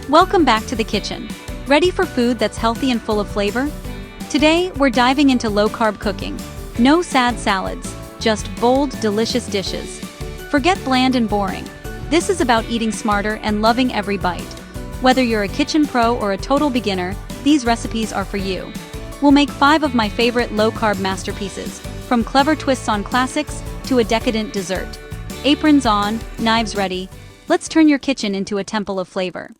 Welcome back to the kitchen. Ready for food that's healthy and full of flavor? Today, we're diving into low-carb cooking. No sad salads, just bold, delicious dishes. Forget bland and boring. This is about eating smarter and loving every bite. Whether you're a kitchen pro or a total beginner, these recipes are for you. We'll make 5 of my favorite low-carb masterpieces, from clever twists on classics to a decadent dessert. Aprons on, knives ready. Let's turn your kitchen into a temple of flavor.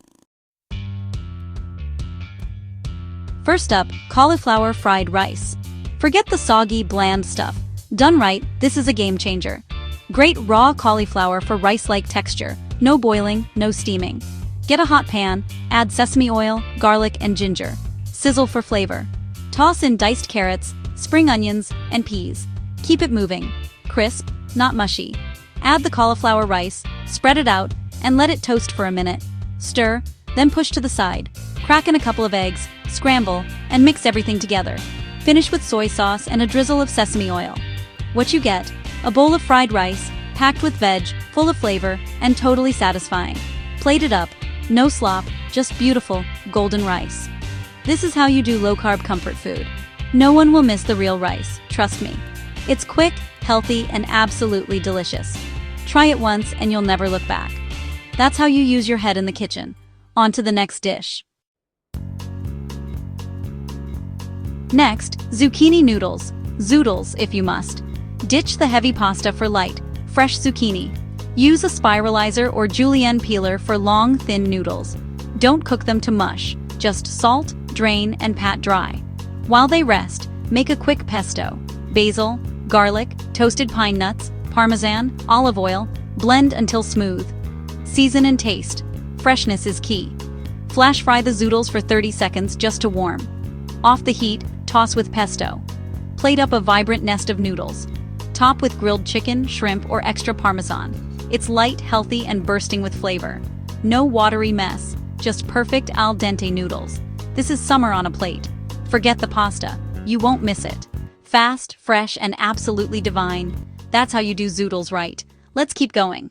First up, cauliflower fried rice. Forget the soggy, bland stuff. Done right, this is a game changer. Great raw cauliflower for rice-like texture. No boiling, no steaming. Get a hot pan, add sesame oil, garlic, and ginger. Sizzle for flavor. Toss in diced carrots, spring onions, and peas. Keep it moving. Crisp, not mushy. Add the cauliflower rice, spread it out, and let it toast for a minute. Stir, then push to the side. Crack in a couple of eggs, scramble, and mix everything together. Finish with soy sauce and a drizzle of sesame oil. What you get? A bowl of fried rice, packed with veg, full of flavor, and totally satisfying. Plate it up. No slop, just beautiful, golden rice. This is how you do low-carb comfort food. No one will miss the real rice, trust me. It's quick, healthy, and absolutely delicious. Try it once and you'll never look back. That's how you use your head in the kitchen. On to the next dish. Next, zucchini noodles. Zoodles, if you must. Ditch the heavy pasta for light, fresh zucchini. Use a spiralizer or julienne peeler for long, thin noodles. Don't cook them to mush, just salt, drain, and pat dry. While they rest, make a quick pesto. Basil, garlic, toasted pine nuts, parmesan, olive oil, blend until smooth. Season and taste. Freshness is key. Flash fry the zoodles for 30 seconds just to warm. Off the heat, toss with pesto. Plate up a vibrant nest of noodles. Top with grilled chicken, shrimp, or extra parmesan. It's light, healthy, and bursting with flavor. No watery mess, just perfect al dente noodles. This is summer on a plate. Forget the pasta. You won't miss it. Fast, fresh, and absolutely divine. That's how you do zoodles right. Let's keep going.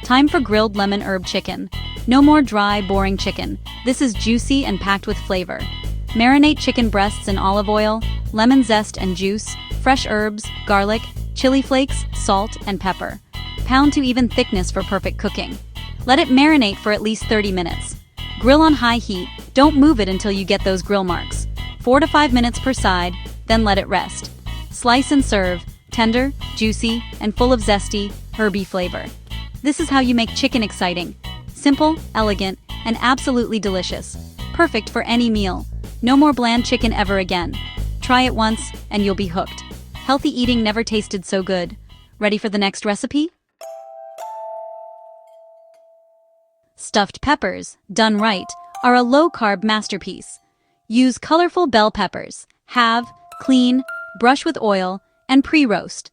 Time for grilled lemon herb chicken. No more dry, boring chicken. This is juicy and packed with flavor. Marinate chicken breasts in olive oil, lemon zest and juice, fresh herbs, garlic, chili flakes, salt, and pepper. Pound to even thickness for perfect cooking. Let it marinate for at least 30 minutes. Grill on high heat. Don't move it until you get those grill marks. 4 to 5 minutes per side, then let it rest. Slice and serve, tender, juicy, and full of zesty, herby flavor. This is how you make chicken exciting. Simple, elegant, and absolutely delicious. Perfect for any meal. No more bland chicken ever again. Try it once, and you'll be hooked. Healthy eating never tasted so good. Ready for the next recipe? Stuffed peppers, done right, are a low-carb masterpiece. Use colorful bell peppers. Halve, clean, brush with oil, and pre-roast.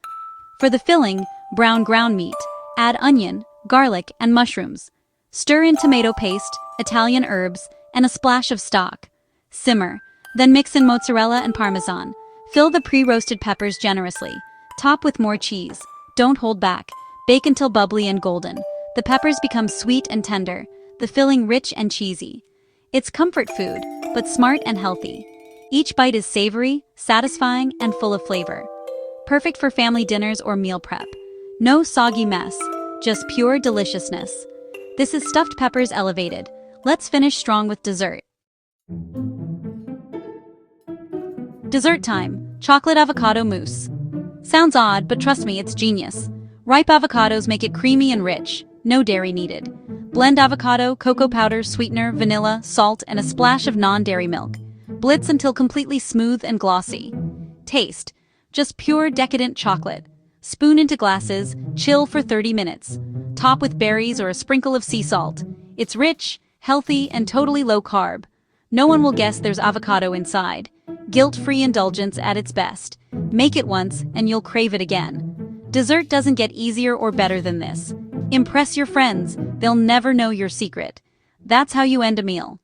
For the filling, brown ground meat. Add onion, garlic, and mushrooms. Stir in tomato paste, Italian herbs, and a splash of stock. Simmer, then mix in mozzarella and parmesan. Fill the pre-roasted peppers generously. Top with more cheese. Don't hold back. Bake until bubbly and golden. The peppers become sweet and tender, the filling rich and cheesy. It's comfort food, but smart and healthy. Each bite is savory, satisfying, and full of flavor. Perfect for family dinners or meal prep. No soggy mess, just pure deliciousness. This is stuffed peppers elevated. Let's finish strong with dessert. Dessert time, chocolate avocado mousse. Sounds odd, but trust me, it's genius. Ripe avocados make it creamy and rich, no dairy needed. Blend avocado, cocoa powder, sweetener, vanilla, salt, and a splash of non-dairy milk. Blitz until completely smooth and glossy. Taste, just pure decadent chocolate. Spoon into glasses, chill for 30 minutes. Top with berries or a sprinkle of sea salt. It's rich, healthy, and totally low carb. No one will guess there's avocado inside. Guilt-free indulgence at its best. Make it once, and you'll crave it again. Dessert doesn't get easier or better than this. Impress your friends, they'll never know your secret. That's how you end a meal.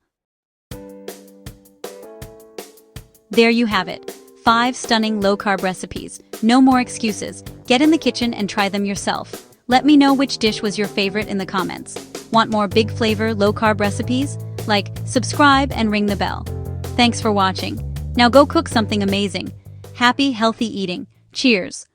There you have it. 5 stunning low-carb recipes. No more excuses. Get in the kitchen and try them yourself. Let me know which dish was your favorite in the comments. Want more big flavor, low-carb recipes? Like, subscribe and ring the bell. Thanks for watching. Now go cook something amazing. Happy, healthy eating. Cheers!